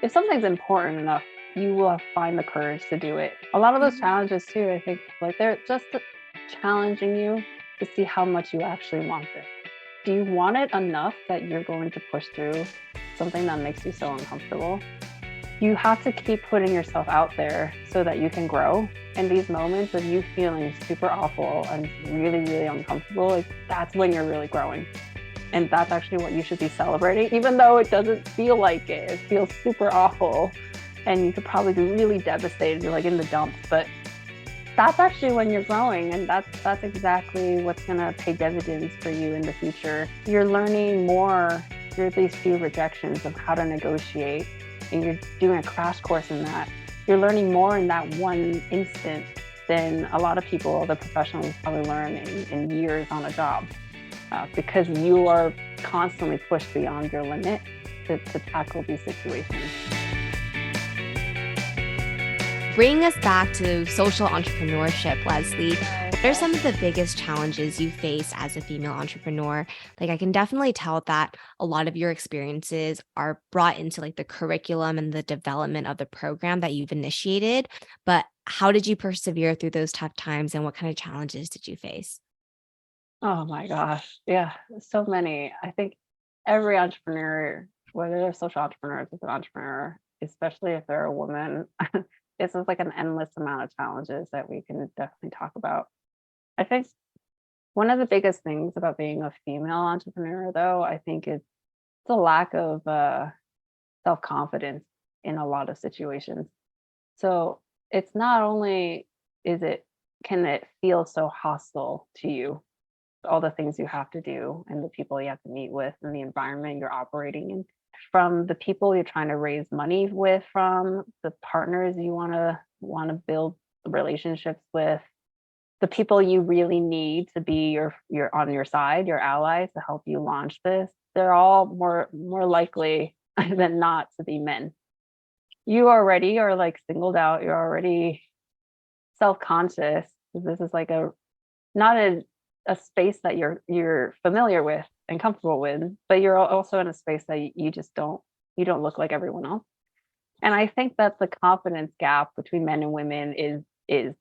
if something's important enough, you will find the courage to do it. A lot of those Mhm. challenges too, I think, like they're just challenging you to see how much you actually want this. Do you want it enough that you're going to push through something that makes you so uncomfortable? You have to keep putting yourself out there so that you can grow. And these moments of you feeling super awful and really, really uncomfortable, like that's when you're really growing. And that's actually what you should be celebrating, even though it doesn't feel like it. It feels super awful. And you could probably be really devastated, you're like in the dumps. But that's actually when you're growing. And that's exactly what's gonna pay dividends for you in the future. You're learning more through these few rejections of how to negotiate. And you're doing a crash course in that. You're learning more in that one instant than a lot of people, the professionals, probably learn in years on a job because you are constantly pushed beyond your limit to tackle these situations. Bringing us back to social entrepreneurship, Leslie, what are some of the biggest challenges you face as a female entrepreneur? Like, I can definitely tell that a lot of your experiences are brought into like the curriculum and the development of the program that you've initiated. But how did you persevere through those tough times and what kind of challenges did you face? Oh my gosh. Yeah, so many. I think every entrepreneur, whether they're social entrepreneurs or an entrepreneur, especially if they're a woman, it's just like an endless amount of challenges that we can definitely talk about. I think one of the biggest things about being a female entrepreneur, though, I think is the lack of self-confidence in a lot of situations. So it's not only is it can it feel so hostile to you, all the things you have to do and the people you have to meet with and the environment you're operating in, from the people you're trying to raise money with, from the partners you want to build relationships with, the people you really need to be your on your side, your allies to help you launch this. They're all more likely than not to be men. You already are like singled out. You're already self-conscious. This is like a not a space that you're familiar with and comfortable with, but you're also in a space that you just don't look like everyone else. And I think that the confidence gap between men and women is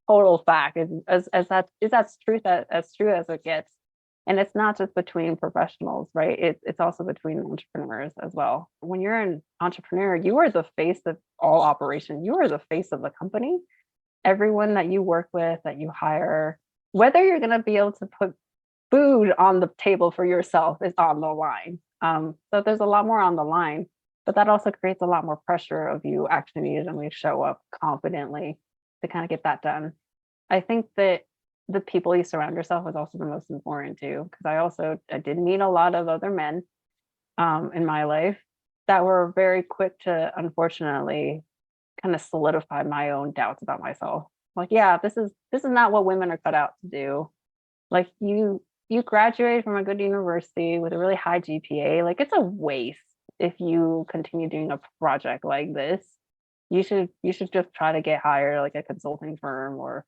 total fact. Is as that is that's truth as true as it gets. And it's not just between professionals, right? It's also between entrepreneurs as well. When you're an entrepreneur, you are the face of all operation. You are the face of the company. Everyone that you work with, that you hire, whether you're going to be able to put food on the table for yourself is on the line. So there's a lot more on the line, but that also creates a lot more pressure of you actually needing to show up confidently to kind of get that done. I think that the people you surround yourself with is also the most important too, because I did meet a lot of other men in my life that were very quick to unfortunately kind of solidify my own doubts about myself. Like, yeah, this is not what women are cut out to do. Like you graduate from a good university with a really high GPA. Like it's a waste if you continue doing a project like this. You should just try to get hired like a consulting firm or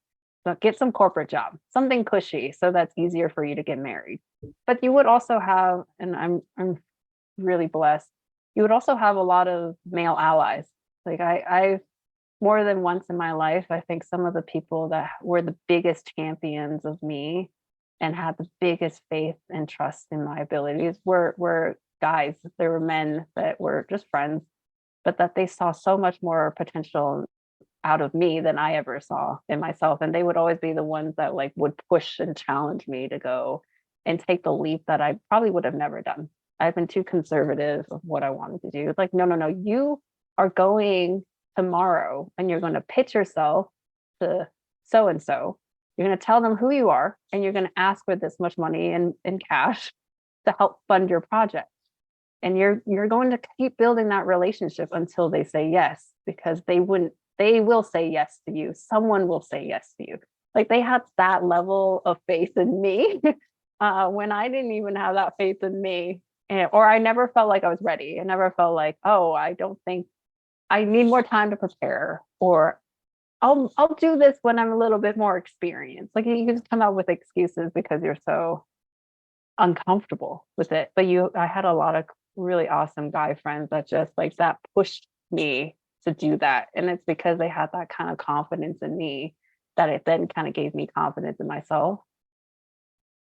get some corporate job, something cushy so that's easier for you to get married. But you would also have, and I'm really blessed, you would also have a lot of male allies. Like I more than once in my life, I think some of the people that were the biggest champions of me and had the biggest faith and trust in my abilities were guys. There were men that were just friends, but that they saw so much more potential out of me than I ever saw in myself. And they would always be the ones that like would push and challenge me to go and take the leap that I probably would have never done. I've been too conservative of what I wanted to do. It's like, no, no, no, you are going tomorrow and you're going to pitch yourself to so and so. You're going to tell them who you are and you're going to ask for this much money in cash to help fund your project. And you're going to keep building that relationship until they say yes, because they will say yes to you. Someone will say yes to you. Like they had that level of faith in me when I didn't even have that faith in me. Or I never felt like I was ready. I never felt like, oh, I don't think I need more time to prepare, or I'll do this when I'm a little bit more experienced. Like you just come out with excuses because you're so uncomfortable with it. But I had a lot of really awesome guy friends that just like that pushed me to do that. And it's because they had that kind of confidence in me that it then kind of gave me confidence in myself.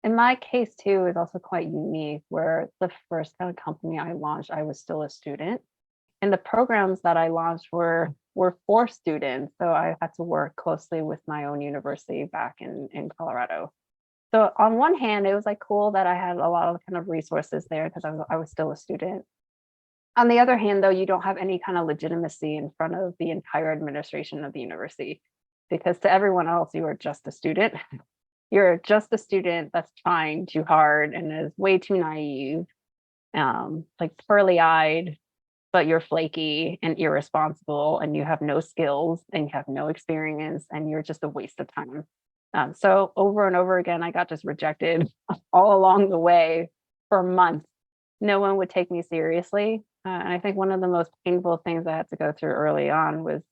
In my case too is also quite unique where the first kind of company I launched, I was still a student. And the programs that I launched were for students. So I had to work closely with my own university back in Colorado. So on one hand, it was like cool that I had a lot of kind of resources there because I was still a student. On the other hand, though, you don't have any kind of legitimacy in front of the entire administration of the university because to everyone else, you are just a student. You're just a student that's trying too hard and is way too naive, like pearly eyed, but you're flaky and irresponsible and you have no skills and you have no experience and you're just a waste of time. So over and over again, I got just rejected all along the way for months. No one would take me seriously. And I think one of the most painful things I had to go through early on was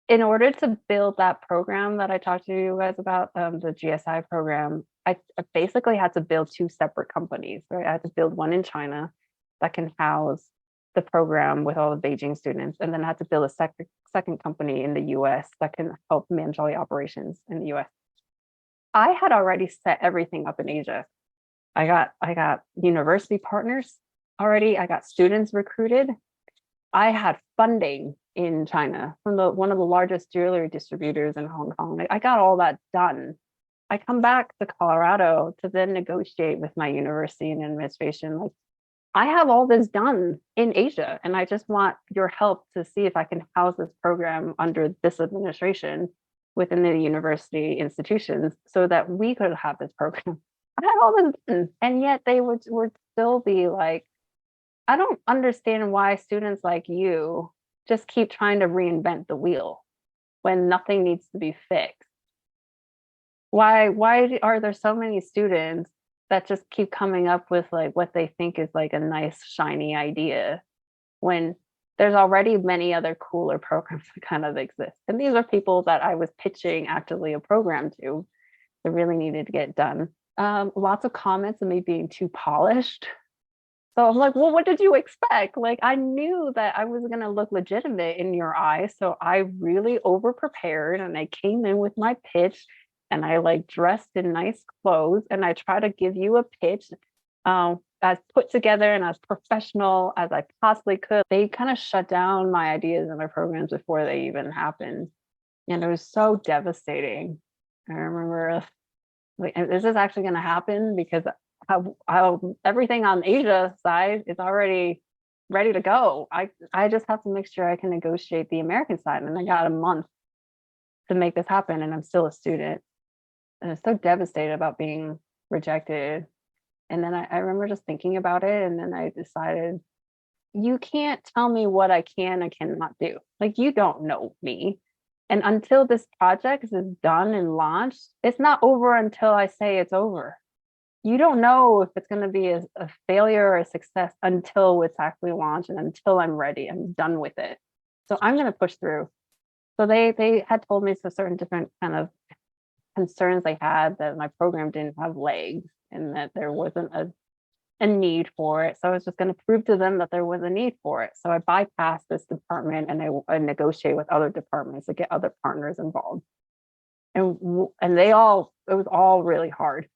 in order to build that program that I talked to you guys about, the GSI program, I basically had to build two separate companies, right? I had to build one in China that can house the program with all the Beijing students, and then I had to build a second company in the US that can help manage all the operations in the US. I had already set everything up in Asia. I got university partners already. I got students recruited. I had funding in China from one of the largest jewelry distributors in Hong Kong. I got all that done. I come back to Colorado to then negotiate with my university and administration. Like, I have all this done in Asia, and I just want your help to see if I can house this program under this administration within the university institutions so that we could have this program. I had all this done, and yet they would still be like, I don't understand why students like you just keep trying to reinvent the wheel when nothing needs to be fixed. Why are there so many students that just keep coming up with like what they think is like a nice shiny idea when there's already many other cooler programs that kind of exist? And these are people that I was pitching actively a program to that really needed to get done. Lots of comments of me being too polished. So I'm like, well, what did you expect? Like, I knew that I was going to look legitimate in your eyes. So I really over prepared and I came in with my pitch and I like dressed in nice clothes and I try to give you a pitch as put together and as professional as I possibly could. They kind of shut down my ideas and my programs before they even happened. And it was so devastating. I remember, like, is this actually going to happen? Because how everything on Asia side is already ready to go. I just have to make sure I can negotiate the American side. And I got a month to make this happen. And I'm still a student. And I'm so devastated about being rejected. And then I remember just thinking about it. And then I decided, you can't tell me what I can and cannot do. Like, you don't know me. And until this project is done and launched, it's not over until I say it's over. You don't know if it's going to be a failure or a success until it's actually launched and until I'm ready, I'm done with it. So I'm going to push through. So they had told me some certain different kind of concerns they had, that my program didn't have legs and that there wasn't a need for it. So I was just going to prove to them that there was a need for it. So I bypassed this department and I negotiate with other departments to get other partners involved. And it was all really hard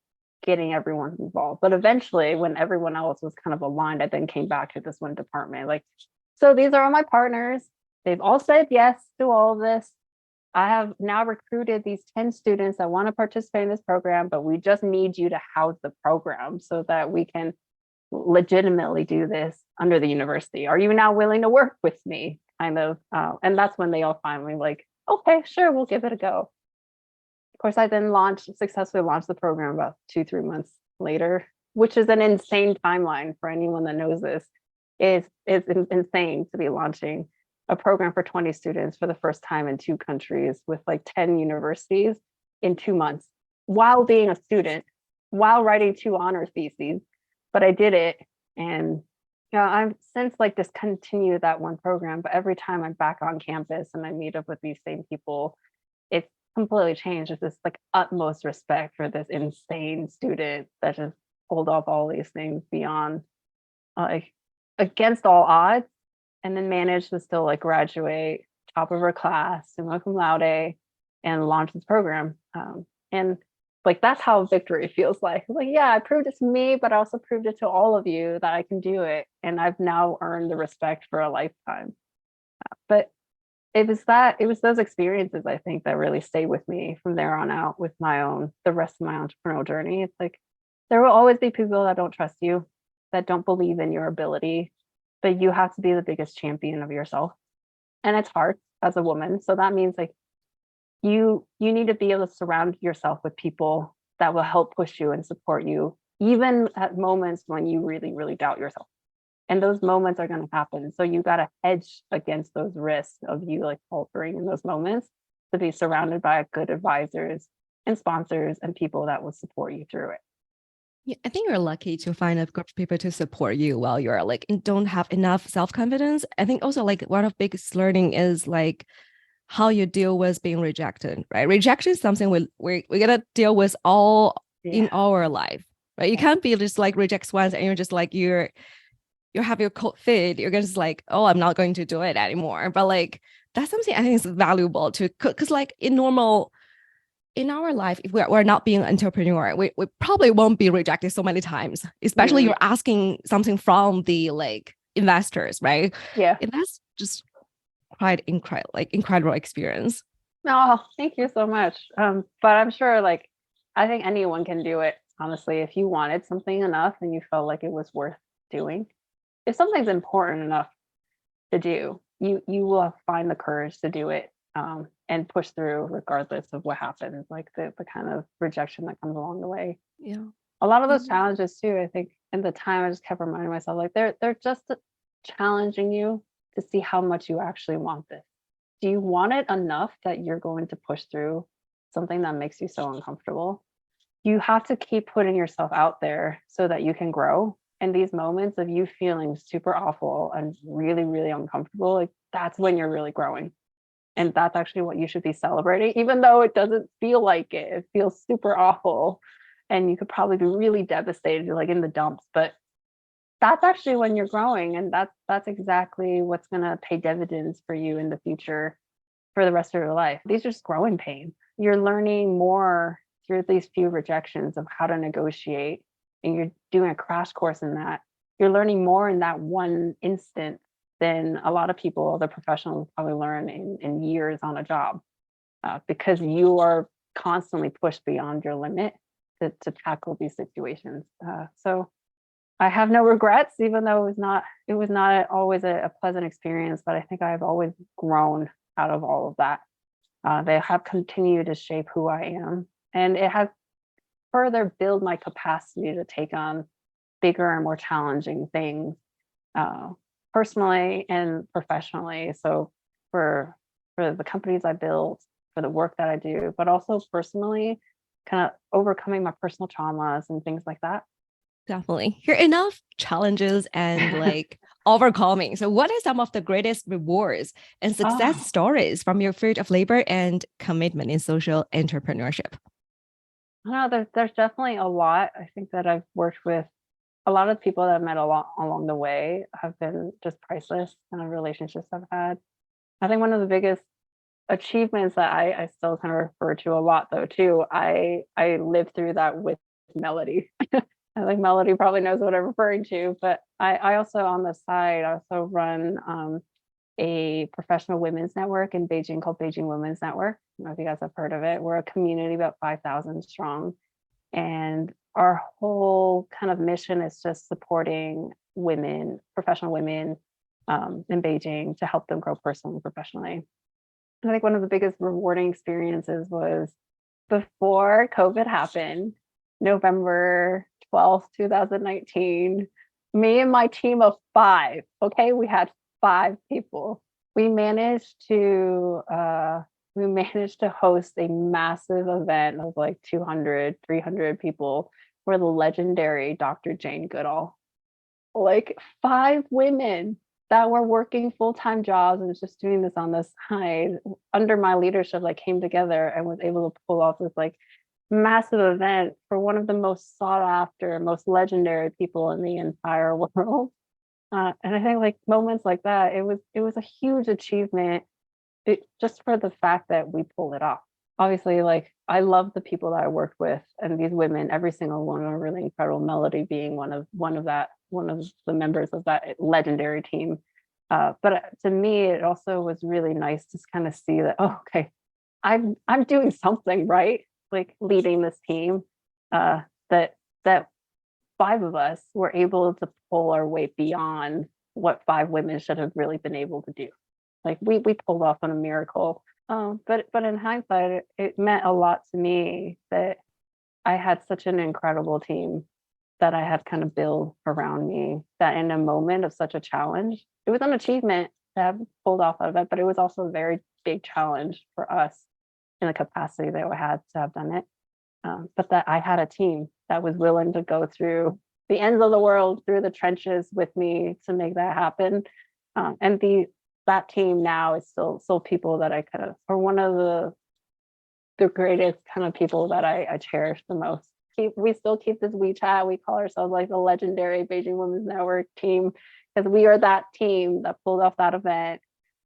getting everyone involved. But eventually, when everyone else was kind of aligned, I then came back to this one department. Like, so these are all my partners. They've all said yes to all of this. I have now recruited these 10 students that want to participate in this program, but we just need you to house the program so that we can legitimately do this under the university. Are you now willing to work with me? Kind of. And that's when they all finally like, okay, sure, we'll give it a go. Of course, I then successfully launched the program about 2-3 months later, which is an insane timeline for anyone that knows this. It's insane to be launching a program for 20 students for the first time in 2 countries with like 10 universities in 2 months while being a student, while writing 2 honor theses. But I did it. And I've since like discontinued that one program, but every time I'm back on campus and I meet up with these same people, it's completely changed. It's this like utmost respect for this insane student that just pulled off all these things beyond like against all odds, and then managed to still like graduate top of her class, summa cum laude, and launch this program. And like that's how victory feels like, yeah, I proved it to me, but I also proved it to all of you that I can do it, and I've now earned the respect for a lifetime. But it was those experiences, I think, that really stayed with me from there on out with the rest of my entrepreneurial journey. It's like there will always be people that don't trust you, that don't believe in your ability, but you have to be the biggest champion of yourself. And it's hard as a woman. So that means like you need to be able to surround yourself with people that will help push you and support you, even at moments when you really, really doubt yourself. And those moments are going to happen. So you got to hedge against those risks of you like faltering in those moments, to be surrounded by good advisors and sponsors and people that will support you through it. Yeah, I think you're lucky to find a group of people to support you while you're like don't have enough self-confidence. I think also like one of biggest learning is like how you deal with being rejected, right? Rejection is something we gotta deal with all in our life, right? You can't be just like rejects once and you're just like you have your cold feet, you're just like, oh, I'm not going to do it anymore. But like that's something I think is valuable to, because like in our life, if we're not being an entrepreneur, we probably won't be rejected so many times, especially you're asking something from the like investors, right? Yeah. And that's just quite incredible experience. Oh, thank you so much. But I'm sure like I think anyone can do it, honestly, if you wanted something enough and you felt like it was worth doing. If something's important enough to do, you will find the courage to do it, and push through regardless of what happens, like the kind of rejection that comes along the way. Yeah. A lot of those challenges too, I think in the time I just kept reminding myself like they're just challenging you to see how much you actually want this. Do you want it enough that you're going to push through something that makes you so uncomfortable? You have to keep putting yourself out there so that you can grow. And these moments of you feeling super awful and really, really uncomfortable, like that's when you're really growing. And that's actually what you should be celebrating, even though it doesn't feel like it. It feels super awful. And you could probably be really devastated, like in the dumps. But that's actually when you're growing. And that's exactly what's gonna pay dividends for you in the future for the rest of your life. These are just growing pains. You're learning more through these few rejections of how to negotiate, and you're doing a crash course in that. You're learning more in that one instant than a lot of people, other professionals probably learn in years on a job, because you are constantly pushed beyond your limit to tackle these situations. So I have no regrets, even though it was not always a pleasant experience, but I think I've always grown out of all of that. They have continued to shape who I am, and it has further build my capacity to take on bigger and more challenging things, uh, personally and professionally. So for the companies I built, for the work that I do, but also personally, kind of overcoming my personal traumas and things like that. Definitely. Here are enough challenges and like overcoming. So what are some of the greatest rewards and success Oh, stories from your field of labor and commitment in social entrepreneurship? no, there's definitely a lot. I think that I've worked with a lot of people that I've met a lot along the way have been just priceless kind of relationships I've had. I think one of the biggest achievements that I still kind of refer to a lot though too, I lived through that with Melody. I think Melody probably knows what I'm referring to, but I also on the side I also run a professional women's network in Beijing called Beijing Women's Network. I don't know if you guys have heard of it. We're a community about 5,000 strong, and our whole kind of mission is just supporting women, professional women, in Beijing to help them grow personally and professionally. I think one of the biggest rewarding experiences was before COVID happened, November 12th, 2019. Me and my team of five, okay, we had five people. We managed to host a massive event of like 200, 300 people for the legendary Dr. Jane Goodall. Like five women that were working full-time jobs and was just doing this on the side under my leadership, like came together and was able to pull off this like massive event for one of the most sought after, most legendary people in the entire world. And I think like moments like that, it was a huge achievement, just for the fact that we pulled it off. Obviously, like I love the people that I worked with, and these women, every single one are really incredible. Melody being one of the members of that legendary team. But to me, it also was really nice to kind of see that, oh, okay, I'm doing something right, like leading this team. That that five of us were able to pull our weight beyond what five women should have really been able to do. Like we pulled off on a miracle. But in hindsight, it meant a lot to me that I had such an incredible team that I had kind of built around me, that in a moment of such a challenge, it was an achievement to have pulled off of it, but it was also a very big challenge for us in the capacity that we had to have done it. But that I had a team that was willing to go through the ends of the world, through the trenches with me to make that happen. And that team now is still people that I kind of are one of the greatest kind of people that I cherish the most. We still keep this WeChat. We call ourselves like the legendary Beijing Women's Network team, because we are that team that pulled off that event.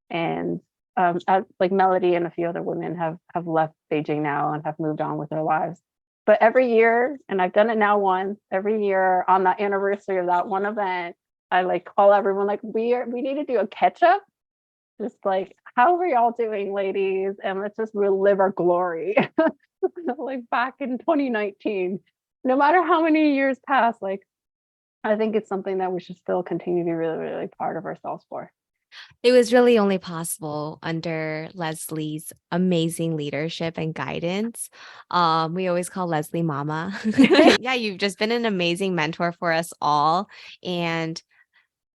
And like Melody and a few other women have left Beijing now and have moved on with their lives. But every year, and I've done it now once, every year on the anniversary of that one event, I like call everyone like we need to do a catch up. Just like, how are y'all doing, ladies? And let's just relive our glory. Like back in 2019. No matter how many years pass, like I think it's something that we should still continue to be really, really proud of ourselves for. It was really only possible under Leslie's amazing leadership and guidance. We always call Leslie Mama. Yeah, you've just been an amazing mentor for us all. And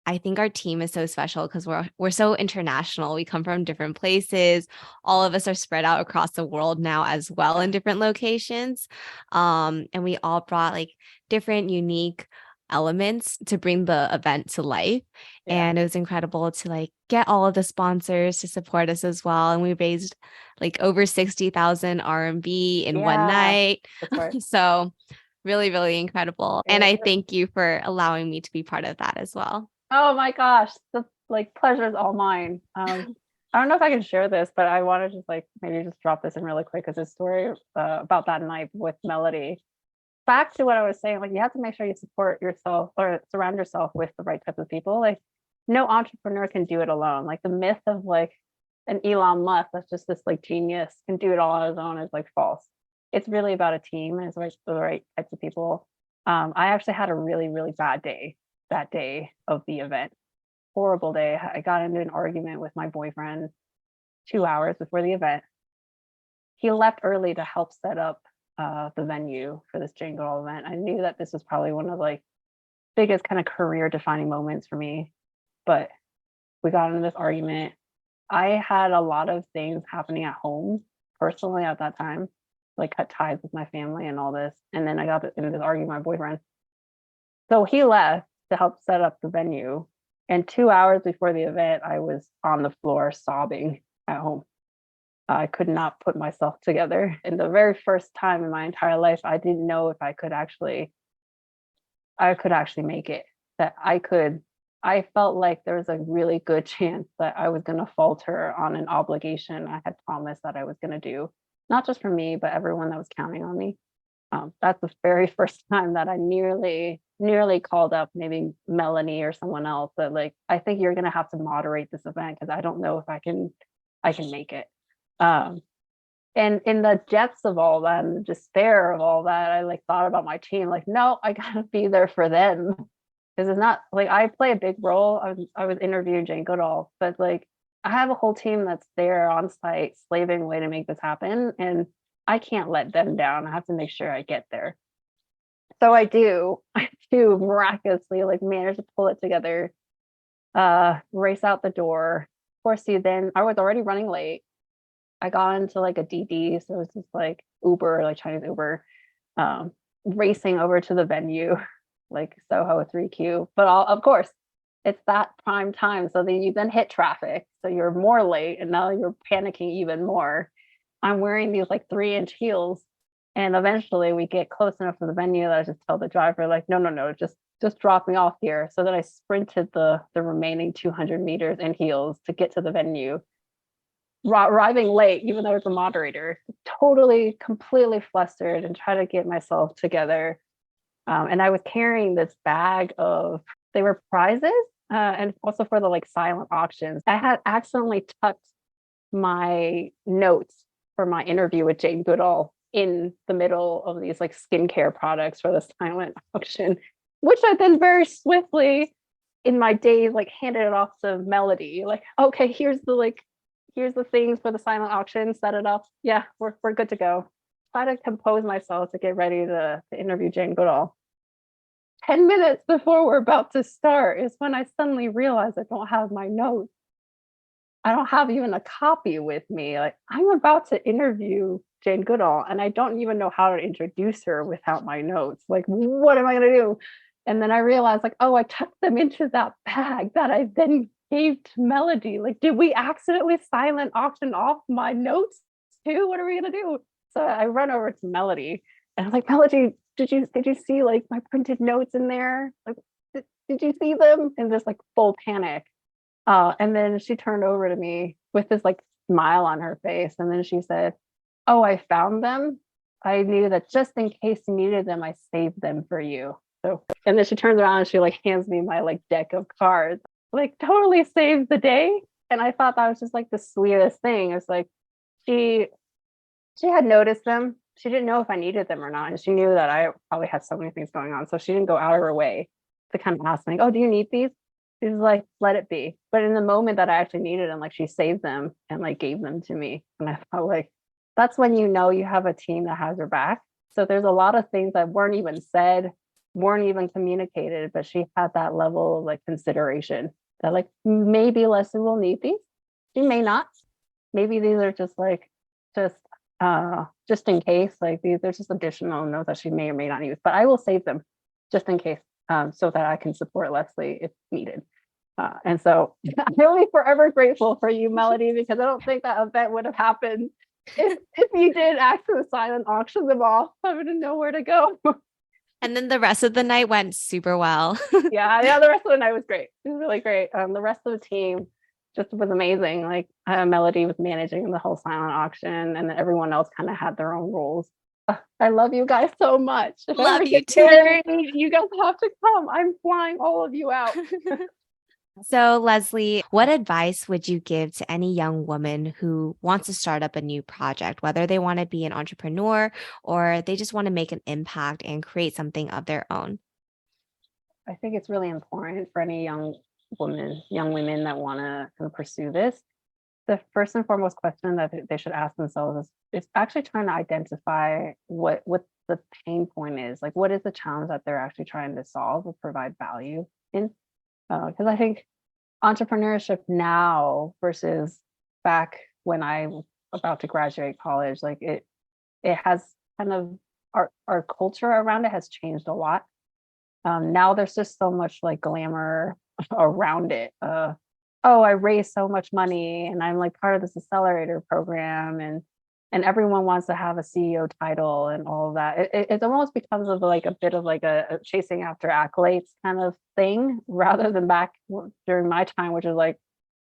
I think our team is so special because we're so international. We come from different places. All of us are spread out across the world now as well in different locations. And we all brought like different unique elements to bring the event to life. Yeah. And it was incredible to like get all of the sponsors to support us as well. And we raised like over 60,000 RMB in one Yeah, night. that's right. So really, really incredible. And I thank you for allowing me to be part of that as well. Oh my gosh, the like pleasure is all mine. I don't know if I can share this, but I want to just like maybe just drop this in really quick as a story about that night with Melody. Back to what I was saying, like you have to make sure you support yourself or surround yourself with the right types of people. Like no entrepreneur can do it alone. Like the myth of like an Elon Musk that's just this like genius can do it all on his own is like false. It's really about a team and it's the right types of people. I actually had a really, really bad day that day of the event. Horrible day. I got into an argument with my boyfriend 2 hours before the event. He left early to help set up the venue for this Jingle event. I knew that this was probably one of like biggest kind of career defining moments for me, but we got into this argument. I had a lot of things happening at home personally at that time, like cut ties with my family and all this. And then I got into this argument with my boyfriend. So he left to help set up the venue. And 2 hours before the event, I was on the floor sobbing at home. I could not put myself together. And the very first time in my entire life, I didn't know if I could actually make it. I felt like there was a really good chance that I was going to falter on an obligation I had promised that I was going to do, not just for me, but everyone that was counting on me. That's the very first time that I nearly called up maybe Melanie or someone else that like, I think you're gonna have to moderate this event because I don't know if I can make it. And in the depths of all that and the despair of all that, I like thought about my team, like, no, I gotta be there for them. Because it's not like I play a big role. I was interviewing Jane Goodall, but like I have a whole team that's there on site, slaving away to make this happen. And I can't let them down. I have to make sure I get there. So I do miraculously like manage to pull it together, race out the door. Of course, I was already running late. I got into like a DD, so it was just like Uber, like Chinese Uber, racing over to the venue, like Soho 3Q. But of course, it's that prime time. So then you then hit traffic. So you're more late and now you're panicking even more. I'm wearing these like 3-inch heels. And eventually we get close enough to the venue that I just tell the driver, like, no, just just drop me off here. So then I sprinted the remaining 200 meters in heels to get to the venue, arriving late, even though it's a moderator, totally, completely flustered and try to get myself together. And I was carrying this bag of, they were prizes, and also for the like silent auctions. I had accidentally tucked my notes for my interview with Jane Goodall in the middle of these like skincare products for the silent auction, which I then very swiftly in my days like handed it off to Melody. Like, okay, here's the things for the silent auction, set it up. Yeah, we're good to go. Try to compose myself to get ready to interview Jane Goodall. 10 minutes before we're about to start is when I suddenly realized I don't have my notes. I don't have even a copy with me. Like, I'm about to interview Jane Goodall and I don't even know how to introduce her without my notes. Like, what am I going to do? And then I realized, like, oh, I tucked them into that bag that I then gave to Melody. Like, did we accidentally silent auction off my notes too? What are we going to do? So I run over to Melody and I'm like, Melody, did you see like my printed notes in there? Like, did you see them? And just like full panic. And then she turned over to me with this like smile on her face. And then she said, oh, I found them. I knew that just in case you needed them, I saved them for you. So, and then she turns around and she like hands me my like deck of cards, like totally saved the day. And I thought that was just like the sweetest thing. It's like she had noticed them. She didn't know if I needed them or not. And she knew that I probably had so many things going on. So she didn't go out of her way to kind of ask me, oh, do you need these? She's like, let it be. But in the moment that I actually needed them, like she saved them and like gave them to me. And I felt like that's when you know you have a team that has your back. So there's a lot of things that weren't even said, weren't even communicated, but she had that level of like consideration that like maybe Leslie will need these. She may not. Maybe these are just like just in case, like there's just additional notes that she may or may not use, but I will save them just in case, so that I can support Leslie if needed. And so I'll be forever grateful for you, Melody, because I don't think that event would have happened if you did actually silent auction them off. I wouldn't know where to go. And then the rest of the night went super well. Yeah, the rest of the night was great. It was really great. The rest of the team just was amazing. Like Melody was managing the whole silent auction, and then everyone else kind of had their own roles. I love you guys so much. If Love you too. You guys have to come. I'm flying all of you out. So, Leslie, what advice would you give to any young woman who wants to start up a new project, whether they want to be an entrepreneur or they just want to make an impact and create something of their own? I think it's really important for any young women that want to kind of pursue this. The first and foremost question that they should ask themselves is actually trying to identify what the pain point is. Like, what is the challenge that they're actually trying to solve or provide value in? Because I think entrepreneurship now versus back when I was about to graduate college, like it has kind of our culture around it has changed a lot. Now there's just so much like glamour around it. Oh, I raised so much money and I'm like part of this accelerator program, and everyone wants to have a CEO title and all of that. It almost becomes of like a bit of like a chasing after accolades kind of thing, rather than back during my time, which is like,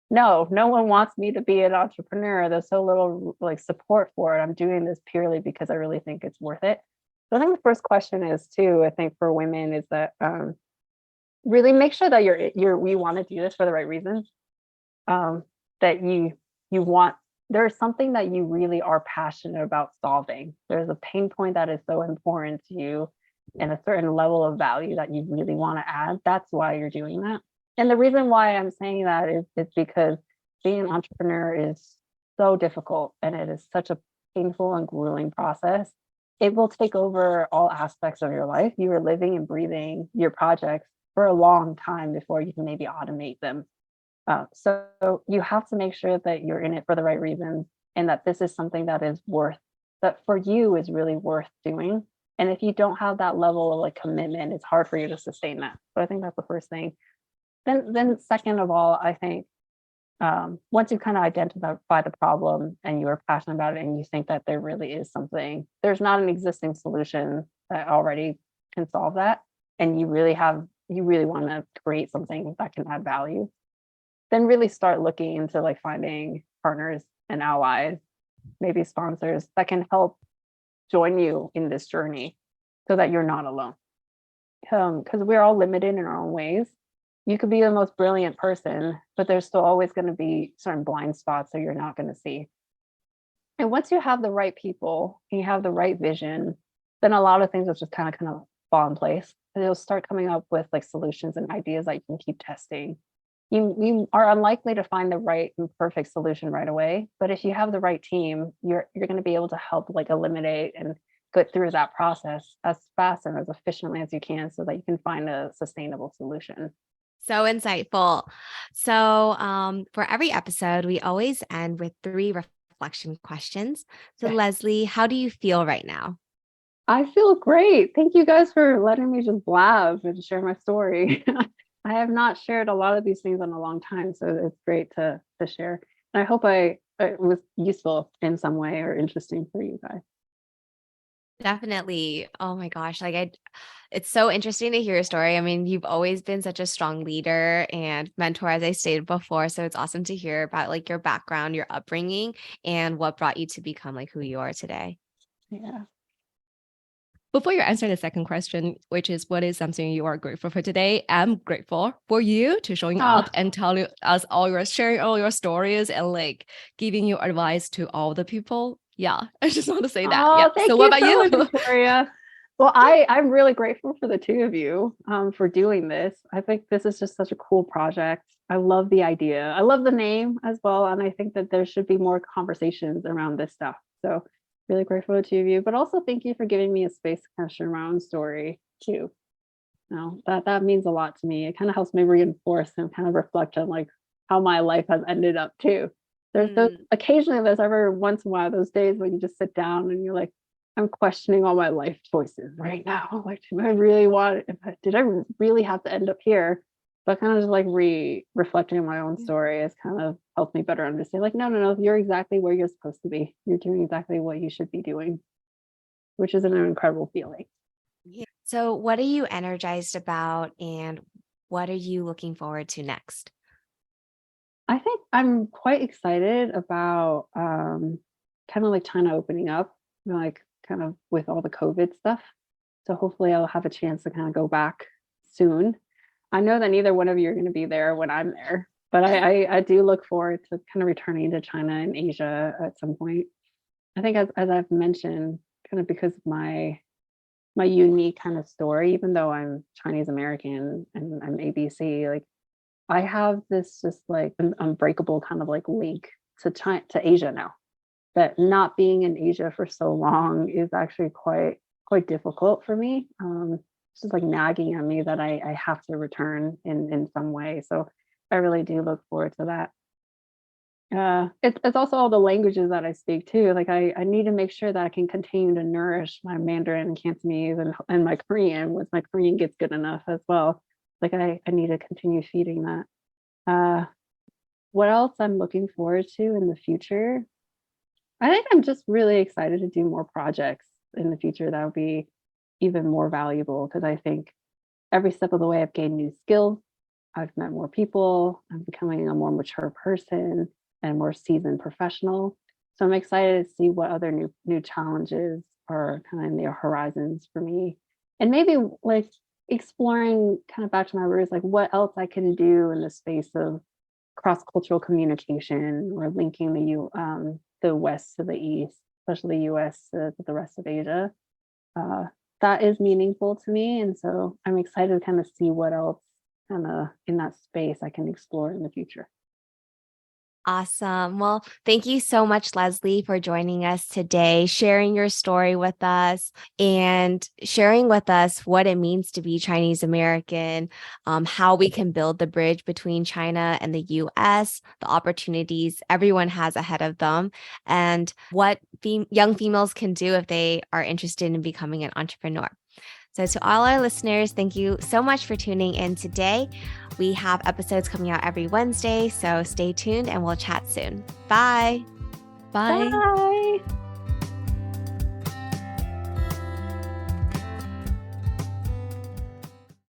no one wants me to be an entrepreneur. There's so little like support for it. I'm doing this purely because I really think it's worth it. So I think the first question is too, I think for women, is that really make sure that we want to do this for the right reasons. That you want, there's something that you really are passionate about solving. There's a pain point that is so important to you and a certain level of value that you really want to add. That's why you're doing that. And the reason why I'm saying that is because being an entrepreneur is so difficult and it is such a painful and grueling process. It will take over all aspects of your life. You are living and breathing your projects for a long time before you can maybe automate them. So you have to make sure that you're in it for the right reasons, and that this is something that for you is really worth doing. And if you don't have that level of like commitment, it's hard for you to sustain that. So I think that's the first thing. Then second of all, I think once you kind of identify the problem and you are passionate about it and you think that there really is something, there's not an existing solution that already can solve that, and you really have you really want to create something that can add value, then really start looking into like finding partners and allies, maybe sponsors that can help join you in this journey so that you're not alone. Because we're all limited in our own ways. You could be the most brilliant person, but there's still always going to be certain blind spots that you're not going to see. And once you have the right people and you have the right vision, then a lot of things will just kind of fall in place. And you'll start coming up with like solutions and ideas that you can keep testing. You are unlikely to find the right and perfect solution right away, but if you have the right team, you're going to be able to help like eliminate and get through that process as fast and as efficiently as you can so that you can find a sustainable solution. So insightful. So for every episode, we always end with 3 reflection questions. So Leslie, how do you feel right now? I feel great. Thank you guys for letting me just blab and share my story. I have not shared a lot of these things in a long time, so it's great to share. And I hope it was useful in some way or interesting for you guys. Definitely. Oh my gosh. It's so interesting to hear your story. I mean, you've always been such a strong leader and mentor, as I stated before. So it's awesome to hear about like your background, your upbringing, and what brought you to become like who you are today. Yeah. Before you answer the second question, which is what is something you are grateful for today, I'm grateful for you to showing up and telling us sharing all your stories and like giving you advice to all the people. Yeah, I just want to say that. Yeah. Thank So what about you you? so much, Victoria. Well, I'm really grateful for the two of you for doing this. I think this is just such a cool project. I love the idea. I love the name as well. And I think that there should be more conversations around this stuff. So really grateful to the two of you, but also thank you for giving me a space to kind of share my own story too. That means a lot to me. It kind of helps me reinforce and kind of reflect on like how my life has ended up too. There's occasionally there's every once in a while those days when you just sit down and you're like, I'm questioning all my life choices right now. Like, did I really have to end up here? But kind of just like reflecting on my own story has kind of helped me better understand, like, no, you're exactly where you're supposed to be. You're doing exactly what you should be doing, which is an incredible feeling. Yeah. So what are you energized about and what are you looking forward to next? I think I'm quite excited about kind of like China opening up, like kind of with all the COVID stuff. So hopefully I'll have a chance to kind of go back soon. I know that neither one of you are going to be there when I'm there, but I do look forward to kind of returning to China and Asia at some point. I think as I've mentioned, kind of because of my unique kind of story, even though I'm Chinese American and I'm ABC, like I have this just like an unbreakable kind of like link to China, to Asia now. That not being in Asia for so long is actually quite difficult for me. It's just like nagging at me that I have to return in some way. So I really do look forward to that. It's also all the languages that I speak too. Like I need to make sure that I can continue to nourish my Mandarin and Cantonese and my Korean once my Korean gets good enough as well. Like I need to continue feeding that. What else I'm looking forward to in the future? I think I'm just really excited to do more projects in the future that would be even more valuable because I think every step of the way I've gained new skills. I've met more people. I'm becoming a more mature person and more seasoned professional. So I'm excited to see what other new challenges are kind of in the horizons for me. And maybe like exploring kind of back to my roots, like what else I can do in the space of cross-cultural communication or linking the West to the East, especially the US to the rest of Asia. That is meaningful to me. And so I'm excited to kind of see what else kind of in that space I can explore in the future. Awesome. Well, thank you so much, Leslie, for joining us today, sharing your story with us and sharing with us what it means to be Chinese American, how we can build the bridge between China and the US, the opportunities everyone has ahead of them, and what young females can do if they are interested in becoming an entrepreneur. So to all our listeners, thank you so much for tuning in today. We have episodes coming out every Wednesday, so stay tuned and we'll chat soon. Bye. Bye. Bye.